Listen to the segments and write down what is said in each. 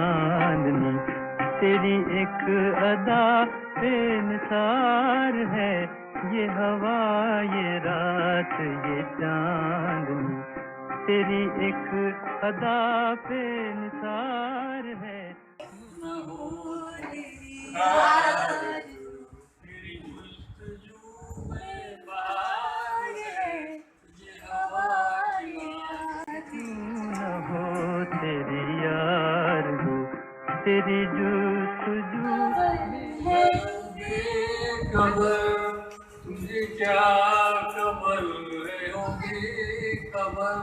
चांदनी, तेरी एक अदा पे निसार है, ये हवा ये रात ये चांदनी, तेरी एक अदा पे निसार है। तेरी यार हो, तेरी जुस्तजू कबर तुझे क्या कबर होगी कबर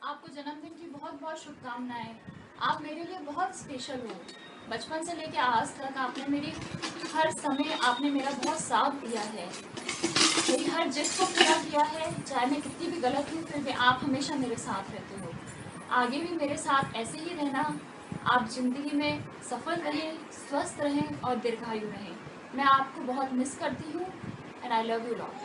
आपको जन्मदिन की बहुत बहुत शुभकामनाएं। आप मेरे लिए बहुत स्पेशल हो। बचपन से लेकर आज तक आपने मेरी हर समय आपने मेरा बहुत साथ दिया है, मेरी हर जिद को पूरा किया है। चाहे मैं कितनी भी गलत हूँ फिर भी आप हमेशा मेरे साथ रहते हो। आगे भी मेरे साथ ऐसे ही रहना। आप ज़िंदगी में सफल रहें, स्वस्थ रहें और दीर्घायु रहें। मैं आपको बहुत मिस करती हूँ and I love you lot.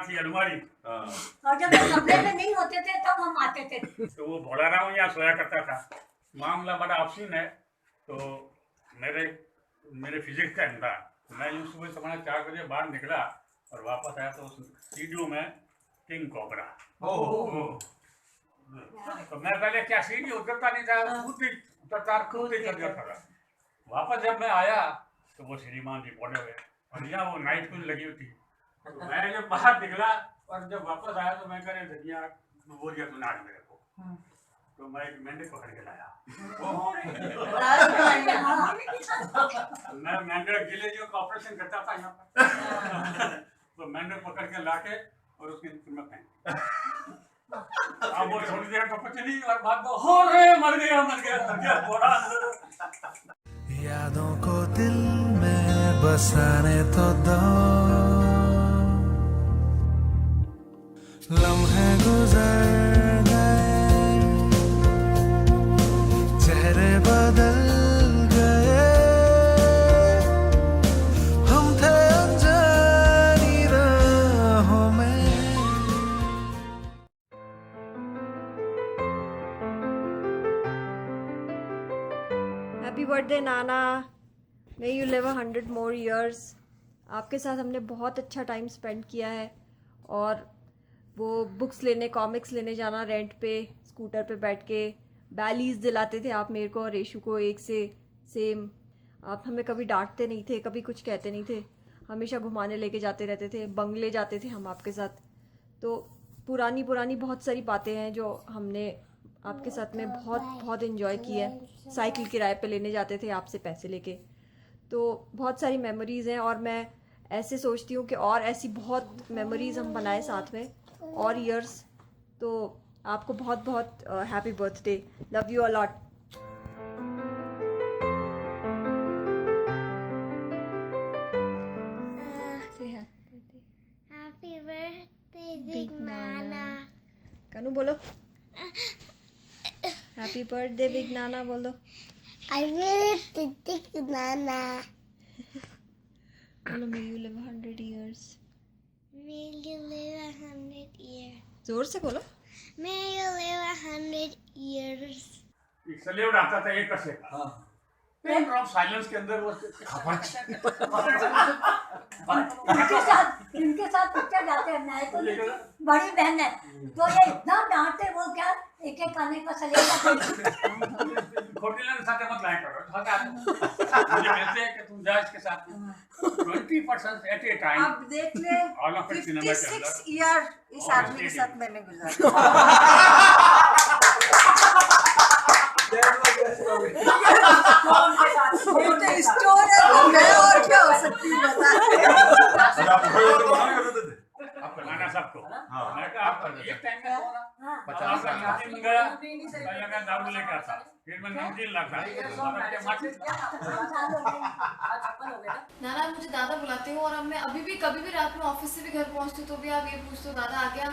थी अलमारी। और जब वो कमरे में नहीं होते थे तब हम आते थे। तो वो भोला राम यहाँ सोया करता था। मामला बड़ा अफसीन है। तो मेरे फिजिक्स का था। मैं यूँ सुबह समय 4 बजे बाहर निकला और वापस आया तो उस सीढ़ियों में किंग कोबरा। तो मैं पहले क्या सीढ़ी उतरता नहीं था, कूद ही कर जाता था। वापस जब मैं आया तो वो श्रीमान जी पड़े हुए और यहाँ वो नाइट कुछ लगी हुई थी। तो मैं जब बाहर निकला और जब वापस आया तो मैं कह रहे धनिया बोल दिया तूने आज मेरे को। तो मैं एक मेंढक पकड़ के लाया। मैं मेंढक गिले जो का ऑपरेशन करता था यहाँ पर। तो मेंढक पकड़ के लाके और उसकी में फेंक। अब वो थोड़ी देर तो कुछ नहीं और बाद में हो रे मर गया थोड़ा। यादों को दिल में बसाने तो दो, लम्हे गुजर गए, चेहरे बदल गए, हम थे अनजानी राहों में। Happy birthday Nana, may you live 100 more years. आपके साथ हमने बहुत अच्छा टाइम स्पेंड किया है और वो बुक्स लेने, कॉमिक्स लेने जाना रेंट पे, स्कूटर पे बैठ के, बैलीज दिलाते थे आप मेरे को और रेशु को एक से सेम। आप हमें कभी डांटते नहीं थे, कभी कुछ कहते नहीं थे, हमेशा घुमाने लेके जाते रहते थे, बंगले जाते थे हम आपके साथ। तो पुरानी बहुत सारी बातें हैं जो हमने आपके साथ में बहुत इन्जॉय की है। साइकिल किराए पे लेने जाते थे आपसे पैसे लेके। तो बहुत सारी मेमोरीज़ हैं और मैं ऐसे सोचती हूँ कि और ऐसी बहुत मेमोरीज़ हम बनाए साथ में और ईयर्स। तो आपको बहुत happy birthday, love you a lot. Happy birthday big नाना। कनू बोलो हैप्पी बर्थडे बिग नाना बोलो। आई विल बिग नाना। बोलो may you live 100 years. May you live 100 years. जोर से बोलो। May you live 100 years. एक सलेवड आता था एक कसे का। हाँ। पेन ड्रॉप साइलेंस के अंदर वो इनके साथ पिक्चर जाते हैं। मैं तो बड़ी बहन है तो ये इतना डांटते वो क्या एक खाने का सलेगा। खोटीलन साथे मत लाया करो। मुझे मिलते हैं कि तुम जा इसके साथ 20% एट ए टाइम। अब देख ले 56 ईयर इस आदमी के साथ मैंने गुजारा। लगा दारू लेके आता, फिर मैं नमकीन लाता, नाना आप मुझे दादा बुलाते हो और अब मैं अभी भी कभी भी रात में ऑफिस से भी घर पहुंचती हूँ तो भी आप ये पूछते हो दादा आ गया,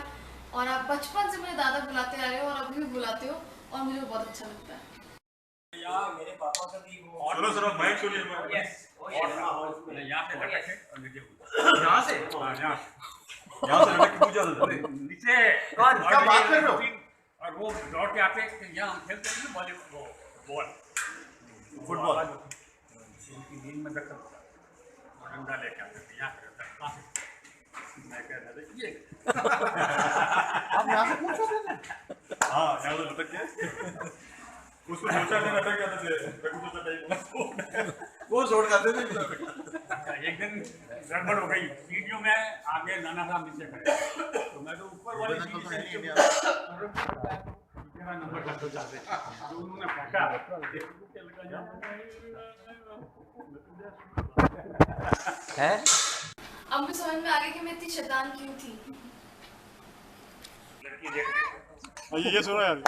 और आप बचपन से मुझे दादा बुलाते आ रहे हो और अभी भी बुलाते हो और मुझे बहुत अच्छा लगता है। मेरे पापा का भी सुनो मैं सुनिए यहाँ से लटक के और नीचे कूदा। यहाँ से लटक के कूद जाता था नीचे। कौन क्या बात कर रहे हो? और वो दौड़ के आते यहाँ हम खेलते हैं ना बॉल फुटबॉल उनकी नींद में दखल होता और डंडा लेके आते थे यहाँ से मैं कह रहा था ये आप यहाँ से पूछ रहे थे? हाँ यहाँ से लटक के उसको सोचा नहीं लटक जाते थे वो छोड़ जाते थे। एक दिन गड़बड़ हो गई, सीढ़ियों में आगे नाना साहब नीचे खड़े, तो मैं तो ऊपर वाली सीढ़ी से नीचे मेरा नंबर लग जाते जो उन्होंने फेंका है अब मुझे समझ में आ गया कि मैं इतनी शैतान क्यों थी। लड़की देख ये सुनो यार,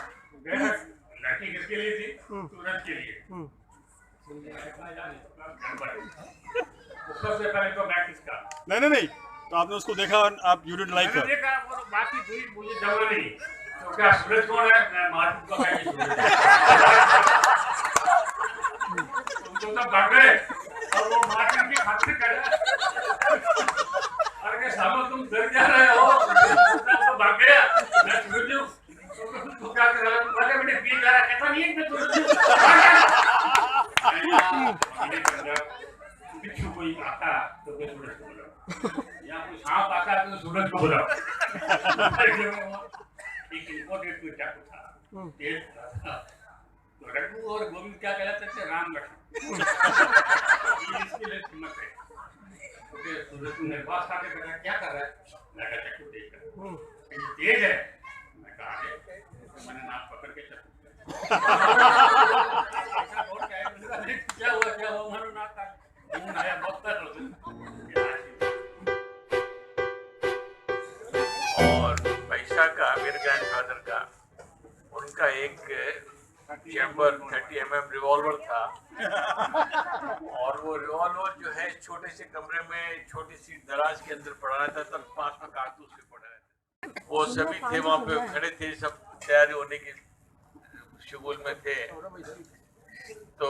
लड़की किसके लिए थी? सूरज के लिए। सबसे पहले तो मैं किसका नहीं, तो आपने उसको देखा, आप यू डिड लाइक मैंने देखा वो बाकी थी, मुझे जरूर नहीं तो क्या सूरज कौन है? मैं मार्टिन का मैं सूरज तुम तो सब भाग गए और वो मार्टिन की खातिर कर अरे सालों तुम डर क्या रहे हो? तो भाग गया मैं सूरज हूँ तो क्या कर रहा है? पहले मैंने पी करा कहता नहीं है मैं सूरज हूँ बिच्छू कोई आता तो मैं सूरज को बोला, यहाँ कोई सांप आता है तो सूरज को बोला। एक इम्पोर्टेंट कोई चाकू था, तेज था, तो रघु और गोविंद क्या कहलाते थे? राम लक्ष्मण। इसके लिए कीमत है। तो सूरज ने पास आके कहा क्या कर रहा है? मैं कहा चाकू देख रहा हूँ। तेज है? मैं कहा तो मैंने नाक पकड़ के चाकू क्या हुआ मारो नाक का आया बहुत कर और पैसा का मेरे ग्रैंडफादर का उनका एक चैम्बर 30 mm रिवॉल्वर था और वो रिवॉल्वर जो है छोटे से कमरे में छोटी सी दराज के अंदर पड़ा रहता था, पास में कारतूस भी पड़ा रहता। वो सभी थे वहाँ पे खड़े थे, सब तैयारी होने की शुगुल में थे, तो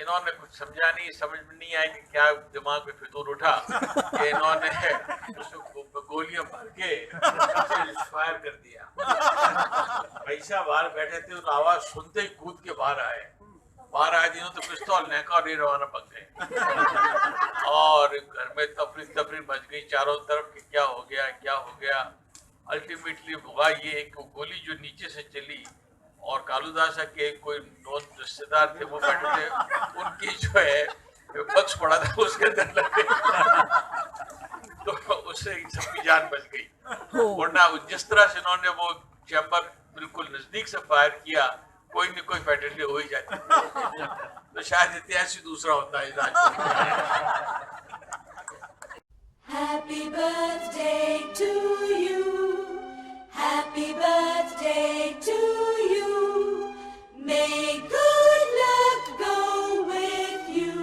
इन्होंने कुछ समझा नहीं, समझ में नहीं आया कि क्या दिमाग में फितूर उठा कि इन्होंने उसको गोलियां भर के फायर कर दिया। पैसा बाहर बैठे थे, उन आवाज सुनते ही कूद के बाहर आए दिनों तो पिस्तौल नेका और रवाना पक गए और घर में तफरी मच गई चारों तरफ कि क्या हो गया। अल्टीमेटली हुआ ये एक गोली जो नीचे से चली और कालूदासा के कोई रिश्तेदार थे वो बैठे थे, उनकी जो है बक्स पड़ा था उसके अंदर लग गई तो उससे सबकी जान बच गई। वरना जिस तरह से इन्होंने वो चैम्बर बिल्कुल नजदीक से फायर किया, कोई न कोई फैटेलिटी हो ही जाती तो शायद इतिहास ही दूसरा होता है। Happy birthday to you. Happy birthday to you. May good luck go with you.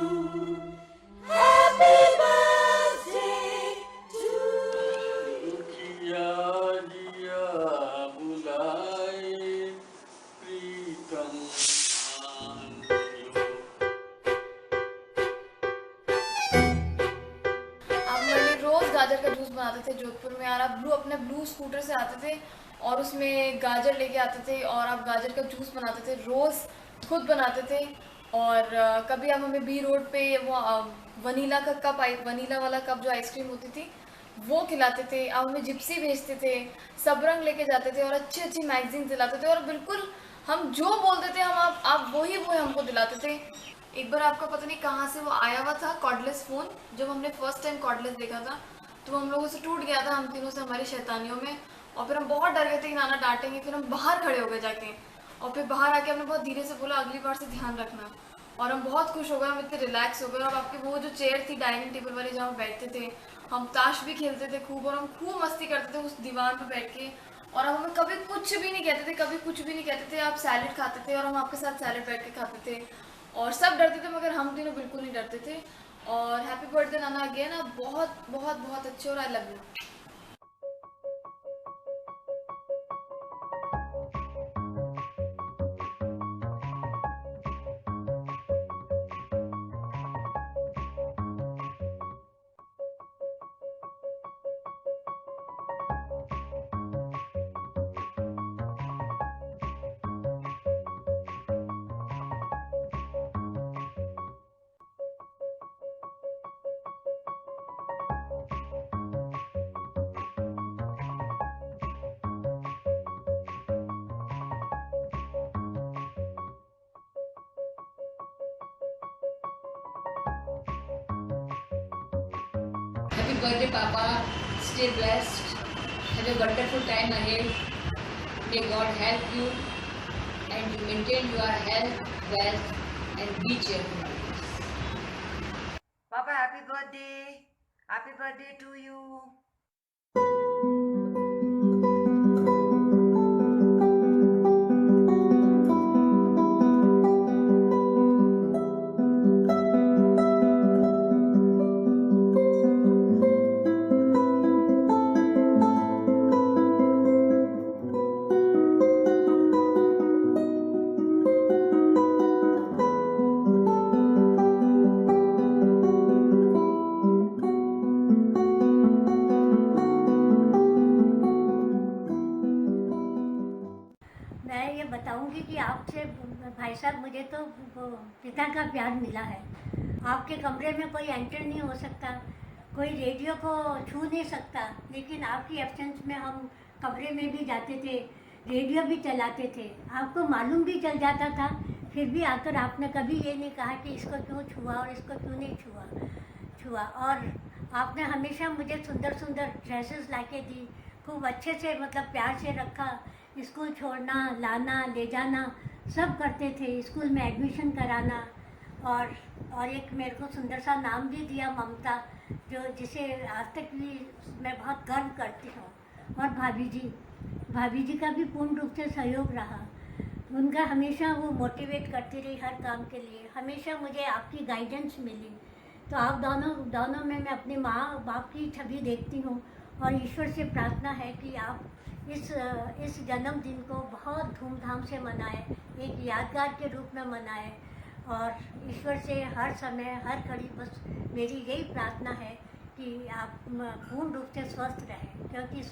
Happy birthday to you. जिया जिया बुलाए प्रीतम गाजर का जूस बनाते थे जोधपुर में, और आप अपने ब्लू स्कूटर से आते थे और उसमें गाजर लेके आते थे और आप गाजर का जूस बनाते थे, रोज़ खुद बनाते थे। और कभी आप हमें बी रोड पे वो वनीला का कप वनीला वाला कप जो आइसक्रीम होती थी वो खिलाते थे। आप हमें जिप्सी भेजते थे, सब रंग लेके जाते थे और अच्छी अच्छी मैगजीन दिलाते थे और बिल्कुल हम जो बोलते थे हम आप वही हमको दिलाते थे। एक बार आपका पता नहीं कहाँ से वो आया हुआ था कॉर्डलेस फ़ोन, जब हमने फर्स्ट टाइम कॉर्डलेस देखा था तो हम लोगों से टूट गया था, हम तीनों से हमारी शैतानियों में, और फिर हम बहुत डर गए थे कि नाना डांटेंगे। फिर हम बाहर खड़े हो गए जाके, और फिर बाहर आके हमने बहुत धीरे से बोला अगली बार से ध्यान रखना, और हम बहुत खुश हो गए, हम इतने रिलैक्स हो गए। और आपकी वो जो चेयर थी डाइनिंग टेबल वाली जहाँ बैठते थे, हम ताश भी खेलते थे खूब, और हम खूब मस्ती करते थे उस दीवार पर बैठ के। और आप हमें कभी कुछ भी नहीं कहते थे, कभी कुछ भी नहीं कहते थे। आप सैलेड खाते थे और हम आपके साथ सैलेड बैठ के खाते थे और सब डरते थे, मगर हम तीनों बिल्कुल नहीं डरते थे। और हैप्पी बर्थडे नाना अगेन, आप बहुत बहुत बहुत अच्छे और I love you. Happy birthday, Papa. Stay blessed. Have a wonderful time ahead. May God help you and maintain your health, wealth, and be cheerful. Papa, happy birthday. Happy birthday to you. मैं ये बताऊंगी कि आपसे भाई साहब मुझे तो पिता का प्यार मिला है। आपके कमरे में कोई एंटर नहीं हो सकता, कोई रेडियो को छू नहीं सकता, लेकिन आपकी एब्सेंस में हम कमरे में भी जाते थे, रेडियो भी चलाते थे। आपको मालूम भी चल जाता था, फिर भी आकर आपने कभी ये नहीं कहा कि इसको क्यों छुआ और इसको क्यों नहीं छुआ। और आपने हमेशा मुझे सुंदर सुंदर ड्रेसेस लाके दी, खूब अच्छे से मतलब प्यार से रखा। स्कूल छोड़ना, लाना, ले जाना सब करते थे, स्कूल में एडमिशन कराना। और एक मेरे को सुंदर सा नाम भी दिया, ममता, जिसे आज तक भी मैं बहुत गर्व करती हूँ। और भाभी जी का भी पूर्ण रूप से सहयोग रहा। उनका हमेशा वो मोटिवेट करती रही हर काम के लिए। हमेशा मुझे आपकी गाइडेंस मिली। तो आप दोनों में मैं अपनी माँ बाप की छवि देखती हूँ और ईश्वर से प्रार्थना है कि आप इस जन्मदिन को बहुत धूमधाम से मनाएं, एक यादगार के रूप में मनाएं। और ईश्वर से हर समय हर घड़ी बस मेरी यही प्रार्थना है कि आप पूर्ण रूप से स्वस्थ रहें, क्योंकि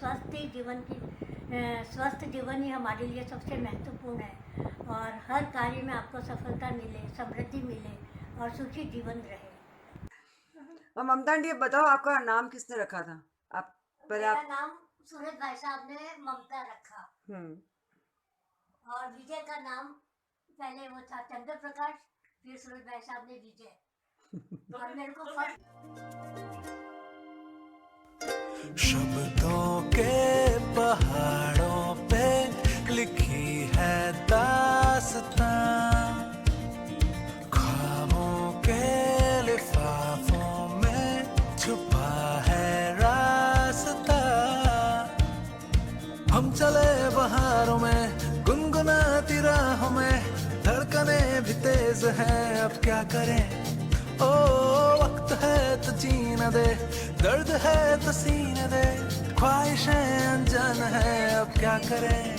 स्वस्थ जीवन ही हमारे लिए सबसे महत्वपूर्ण है। और हर कार्य में आपको सफलता मिले, समृद्धि मिले और सुखी जीवन रहे। ममता आंटी, बताओ आपका नाम किसने रखा था? आप पहले मेरा नाम सूरज भाई साहब ने ममता रखा। और विजय का नाम पहले वो था चंद्र प्रकाश, फिर सूरज भाई साहब ने विजय। और मेरे को शब्दों के पहाड़ों पे लिखी है दास्तां, ख्वाबों के लिफाफों में छुपा है रास्ता। हम चले बहारों में, गुनगुनाती राहों में, धड़कने भी तेज है, अब क्या करें। ओ वक्त है तो जीने दे, दर्द है तो सीने दे, ख्वाहिशें अनजान है, अब क्या करें।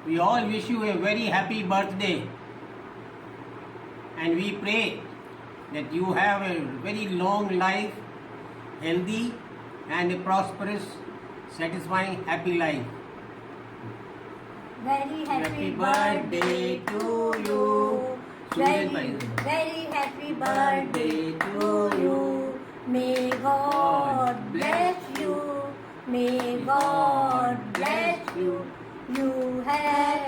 We all wish you a very happy birthday, and we pray that you have a very long life, healthy and a prosperous satisfying, happy life. Very happy Happy birthday birthday to to you. you. Very, Suraj very happy birthday to you. May God bless you. May God bless you. You have